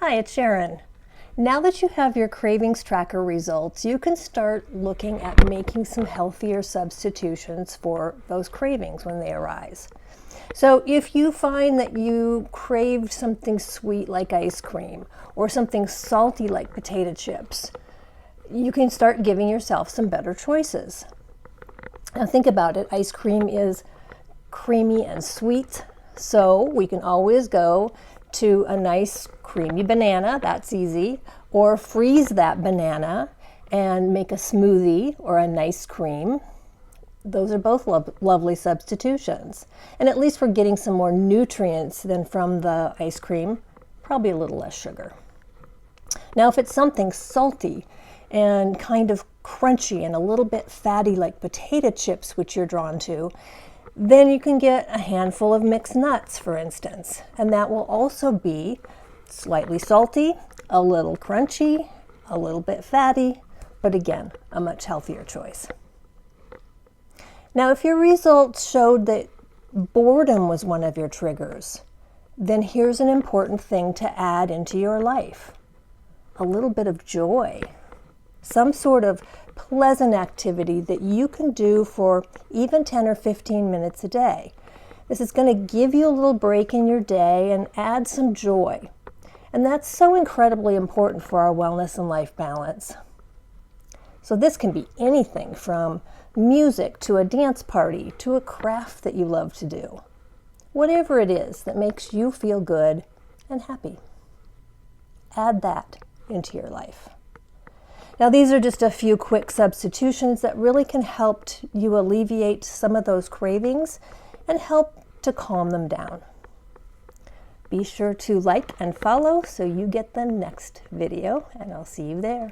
Hi, it's Sharon. Now that you have your cravings tracker results, you can start looking at making some healthier substitutions for those cravings when they arise. So if you find that you craved something sweet like ice cream or something salty like potato chips, you can start giving yourself some better choices. Now think about it, ice cream is creamy and sweet, so we can always go to a nice creamy banana, that's easy, or freeze that banana and make a smoothie or a nice cream. Those are both lovely substitutions. And at least we're getting some more nutrients than from the ice cream, probably a little less sugar. Now if it's something salty and kind of crunchy and a little bit fatty like potato chips, which you're drawn to, then you can get a handful of mixed nuts, for instance, and that will also be slightly salty, a little crunchy, a little bit fatty, but again, a much healthier choice. Now, if your results showed that boredom was one of your triggers, then here's an important thing to add into your life: a little bit of joy. Some sort of pleasant activity that you can do for even 10 or 15 minutes a day. This is going to give you a little break in your day and add some joy. And that's so incredibly important for our wellness and life balance. So this can be anything from music to a dance party to a craft that you love to do. Whatever it is that makes you feel good and happy. Add that into your life. Now these are just a few quick substitutions that really can help you alleviate some of those cravings and help to calm them down. Be sure to like and follow so you get the next video, and I'll see you there.